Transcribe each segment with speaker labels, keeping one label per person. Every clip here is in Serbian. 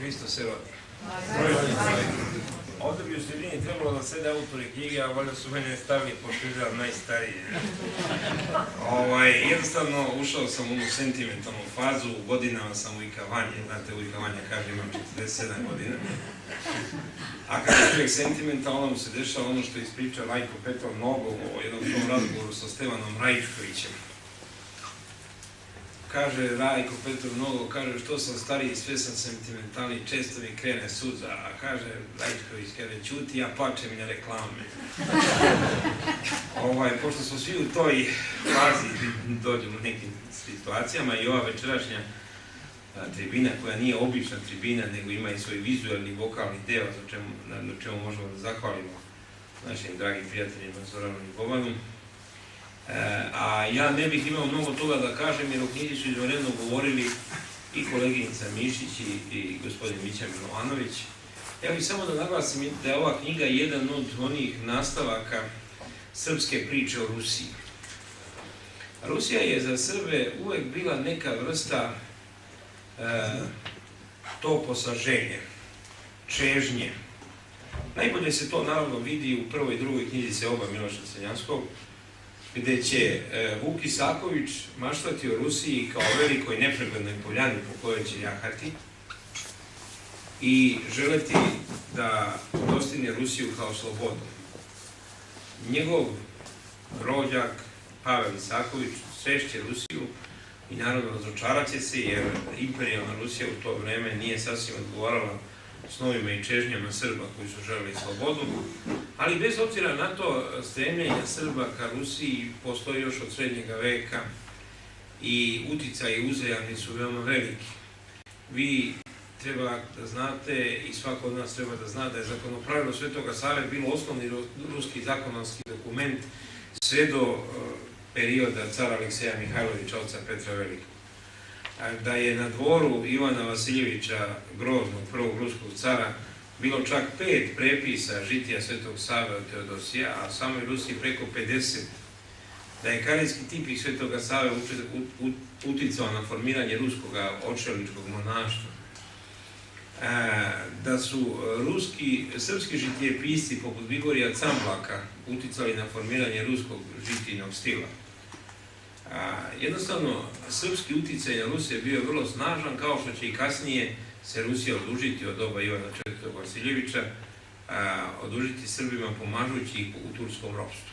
Speaker 1: Hristos se rodi. Ovdje bi u sredini trebalo da sede autori knjige, a valjda su mene stavili, pošto izgledam najstariji. Jednostavno, ušao sam u sentimentalnu fazu, godinama sam u ikavanje, znate, u ikavanje kaže imam 47 godina. A kada je čovjek sentimental, onda mu se dešava ono što je ispričao Rajko Petrov Nogo o jednom tom razgovoru sa Stevanom Rajčkovićem. Kaže Rajko Petrov Nogo, kaže što sam stariji, sve sam sentimentalni, često mi krene suza, a kaže Rajčković, kaže ćuti, ja plačem i na reklame. Pošto smo svi u toj fazi dođemo u nekim situacijama i ova večerašnja tribina koja nije obična tribina, nego ima i svoj vizualni i vokalni deo, na čemu možemo da zahvalimo našim dragim prijateljima Zoranom i Bobanom. A ja ne bih imao mnogo toga da kažem, jer u knjizi su izvanredno govorili i koleginica Mišić i gospodin Mića Milovanović. Ja bih samo da naglasim da je ova knjiga jedan od onih nastavaka srpske priče o Rusiji. Rusija je za Srbe uvek bila neka vrsta toposa želje, čežnje. Najbolje se to naravno vidi u prvoj i drugoj knjizi Seoba Miloša Crnjanskog, gde će Vuk Isaković maštati o Rusiji kao velikoj nepreglednoj poljani po kojoj će jahati i želeti da dostigne Rusiju kao slobodu. Njegov rođak Pavel Isaković srešće Rusiju i naravno razočarat će se, jer imperijalna Rusija u to vreme nije sasvim odgovarala snovima i čežnjama Srba koji su želeli slobodu, ali bez obzira na to stremljenja Srba ka Rusiji postoji još od srednjega veka i uticaji uzajamni su veoma veliki. Vi treba da znate i svako od nas treba da zna da je zakonopravilo Svetoga Save bilo osnovni ruski zakonski dokument sve do perioda cara Alekseja Mihajlovića, oca Petra Velikog. Da je na dvoru Ivana Vasiljevića Groznog, prvog ruskog cara, bilo čak 5 prepisa žitija Svetog Save od Teodosija, a samoj Rusiji preko 50. Da je karijski tipik Svetoga Save uticao na formiranje ruskog očeličkog monaštva. Da su srpski žitijepisci poput Grigorija Camblaka uticali na formiranje ruskog žitijnog stila. Jednostavno, srpski uticaj na Rusiju je bio vrlo snažan, kao što će i kasnije se Rusija odužiti od doba Ivana IV. Vasiljevića, odužiti Srbima pomažući ih u turskom ropstvu.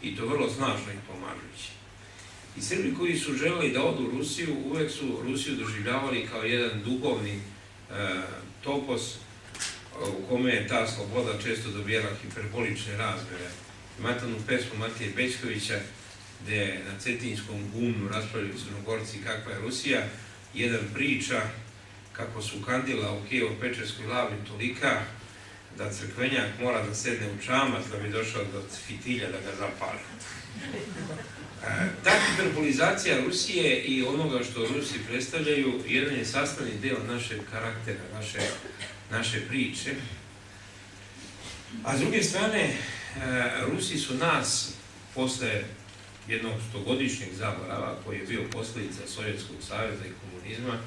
Speaker 1: I to vrlo snažno ih pomažući. I Srbi koji su želeli da odu u Rusiju, uvek su Rusiju doživljavali kao jedan duhovni topos u kome je ta sloboda često dobijala hiperbolične razmere. Imate onu pesmu Matije Bećkovića, gde na Cetinjskom gumnu raspravljaju Crnogorci kakva je Rusija, jedan priča kako su kandila u Kijevo-Pečerskoj lavni tolika da crkvenjak mora da sedne u čamac da bi došao do fitilja da ga zapali. Ta hiperbolizacija Rusije i onoga što Rusi predstavljaju jedan je sastavni deo našeg karaktera, naše priče. A s druge strane, Rusi su nas posle jednog stogodišnjeg zaborava, koji je bio posljedica Sovjetskog saveza i komunizma,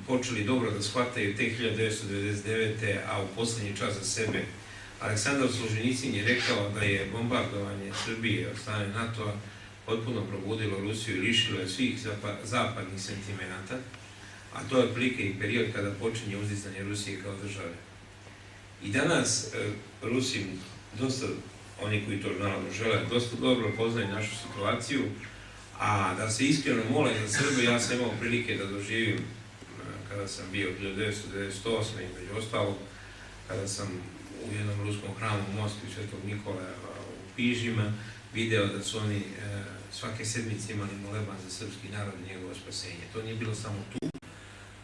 Speaker 1: počeli dobro da shvataju te 1999. a u posljednji čas za sebe. Aleksandar Solženicin je rekao da je bombardovanje Srbije od strane NATO-a potpuno probudilo Rusiju i lišilo je svih zapadnih sentimenata, a to je otprilike i period kada počinje uzdizanje Rusije kao države. I danas Rusi, dosta oni koji to naravno žele, dosta dobro poznaju našu situaciju, a da se iskreno mole za Srbe, ja sam imao prilike da doživim kada sam bio 1998. među ostalog, kada sam u jednom ruskom hramu u Moskvi Svetog Nikolaja u Pižima video da su oni svake sedmice imali moleban za srpski narod i njegovo spasenje. To nije bilo samo tu,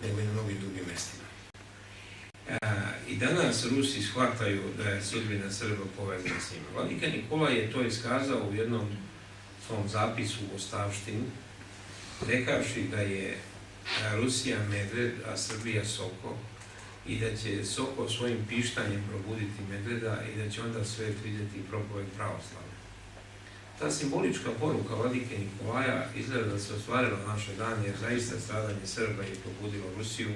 Speaker 1: nego i na mnogim drugim mestima. I danas Rusi shvataju da je sudbina Srba povezana s njima. Vladika Nikolaj je to iskazao u jednom svom zapisu u ostavštini, rekavši da je Rusija medved, a Srbija soko, i da će soko svojim pištanjem probuditi medveda i da će onda svet vidjeti propoved pravoslavlja. Ta simbolička poruka Vladike Nikolaja izgleda da se ostvarila naše dane, jer zaista stradanje Srba je probudilo Rusiju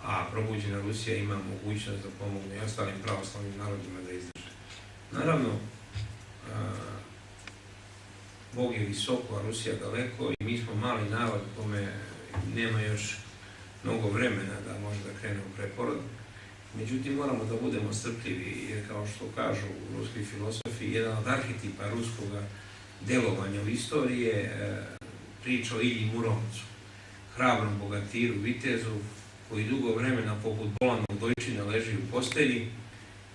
Speaker 1: a probuđena Rusija ima mogućnost da pomogne i ostalim pravoslavnim narodima da izdrže. Naravno, Bog je visoko, a Rusija daleko i mi smo mali narod kome nema još mnogo vremena da može da krene u preporod. Međutim, moramo da budemo strpljivi, jer kao što kažu ruski filosofi, jedan od arhetipa ruskog delovanja u istoriji je priča o Ilji Muromcu, hrabrom bogatiru, vitezu, koji dugo vremena poput bolanog dojčina leži u postelji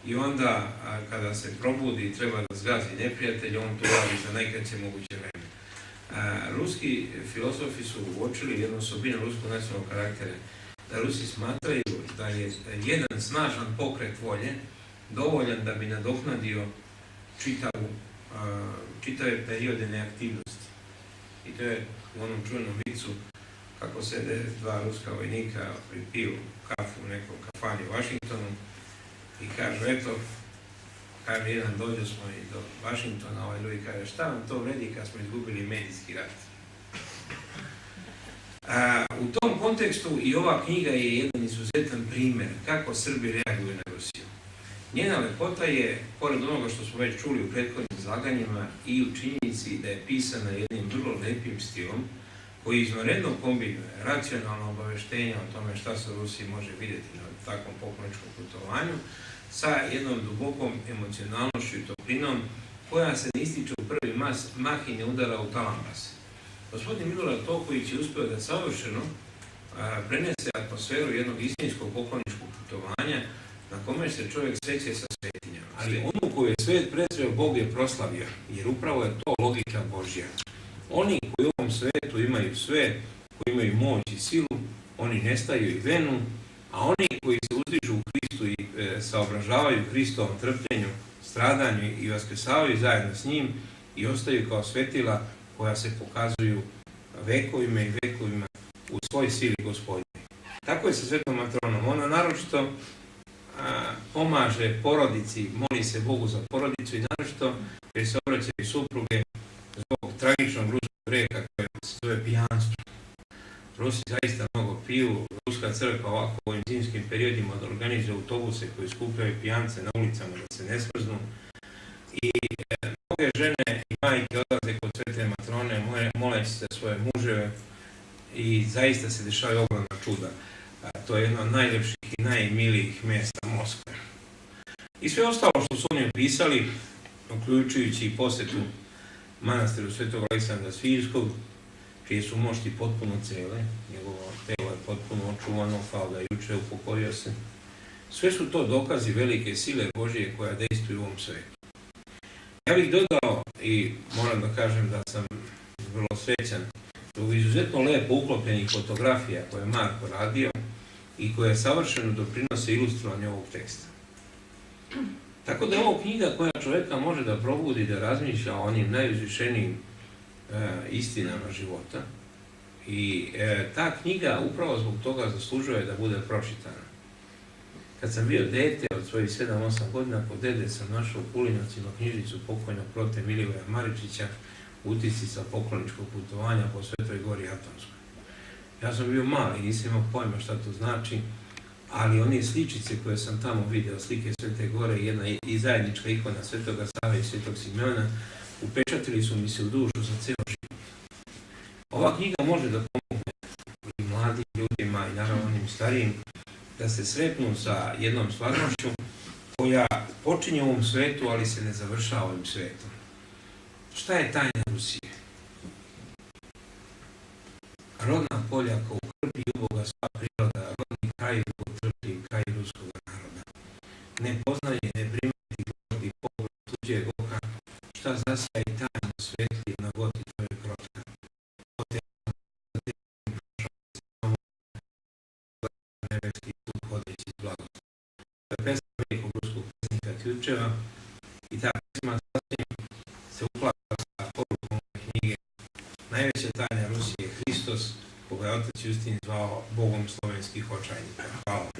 Speaker 1: i onda kada se probudi i treba da zgazi neprijatelj, on to radi za najkraće moguće vreme. Ruski filosofi su uočili jednu osobinu ruskog nacionalnog karaktera, da Rusi smatraju da je jedan snažan pokret volje dovoljan da bi nadoknadio čitave periode neaktivnosti. I to je u onom čuvenom vicu kako sede dva ruska vojnika piju kafu u nekom kafani u Vašingtonu i kažu, eto, kaže jedan, dođu smo i do Vašingtona, ovaj drugi kaže, šta vam to vredi kad smo izgubili medijski rat? U tom kontekstu i ova knjiga je jedan izuzetan primjer kako Srbi reaguju na Rusiju. Njena lepota je, pored onoga što smo već čuli u prethodnim izlaganjima, i u činjenici da je pisana jednim vrlo lepim stilom, koji izvanredno kombinuje racionalno obaveštenje o tome šta se u Rusiji može vidjeti na takvom pokloničkom putovanju, sa jednom dubokom emocionalnošću i toplinom, koja se ne ističe u prvi mah i ne udara u talambase. Gospodin Milorad Toković je uspio da savršeno prenese atmosferu jednog istinskog pokloničkog putovanja na kome se čovjek sreće sa svetinjama. Ali onu koju je svet prezreo, Bog je proslavio, jer upravo je to logika Božja. Oni koji u ovom svetu imaju sve, koji imaju moć i silu, oni nestaju i venu, a oni koji se uzdižu u Hristu i saobražavaju Hristovom trpljenju, stradanju i vaskrsavaju zajedno s njim i ostaju kao svetila koja se pokazuju vekovima i vekovima u svoj sili Gospodnje. Tako je sa Svetom Matronom. Ona naročito pomaže porodici, moli se Bogu za porodicu i naročito jer se obraćaju supruge zbog tragičnog ruskog greka koje se zove pijanstvo. Rusi zaista mnogo piju. Ruska crkva ovako u ovim zimskim periodima organizuje autobuse koji skupljaju pijance na ulicama da se ne smrznu. I mnoge žene i majke odlaze kod Svete Matrone moleći se svoje muževe i zaista se dešavaju ogromna čuda. To je jedno od najljepših i najmilijih mjesta Moskve. I sve ostalo što su oni opisali, uključujući i posjetu manastiru Svetog Aleksandra Svirskog, čije su mošti potpuno cele, njegovo telo je potpuno očuvano, kao da juče upokorio se. Sve su to dokazi velike sile Božje koja dejstvuje u ovom svetu. Ja bih dodao i moram da kažem da sam vrlo srećan zbog izuzetno lepo uklopljenih fotografija koje je Marko radio i koje savršeno doprinose ilustrovanju ovog teksta. Tako da je ovo knjiga koja čovjeka može da probudi, da razmišlja o onim najuzvišenijim istinama života. I ta knjiga upravo zbog toga zaslužuje da bude pročitana. Kad sam bio dete od svojih 7-8 godina, kod dede sam našao u Kulinovcima knjižicu pokojnog prote Milivoja Maričića, utisci sa pokloničkog putovanja po Svetoj Gori Atonskoj. Ja sam bio mali, nisam imao pojma šta to znači, ali one sličice koje sam tamo vidio, slike Svete Gore, jedna i zajednička ikona Svetoga Save i Svetog Simeona, upečatili su mi se u dušu za ceo život. Ova knjiga može da pomogne i mladim ljudima i naravno onim starijim da se sretnu sa jednom stvarnošću koja počinje u ovom svetu, ali se ne završava ovim svetom. Šta je tajna Rusije? Rodna polja ko krpi uboga sva priroda, rodni kraj ko trpi kraj ruskog naroda. Ne poznaje, ne primeti gordi pogled tuđeg oka, šta zasja i tajno svetli na goti tvoje krotka. Ote nebeski put hodeći iz blagosti. To je pesma velikog ruskog pesnika Tjurčeva i ta pesma sasvim se uklapa sa porukom ove knjige. Najveća tajna Rusije je Hristos, koga je otac Justin zvao Bogom slovenskih očajnika. Hvala.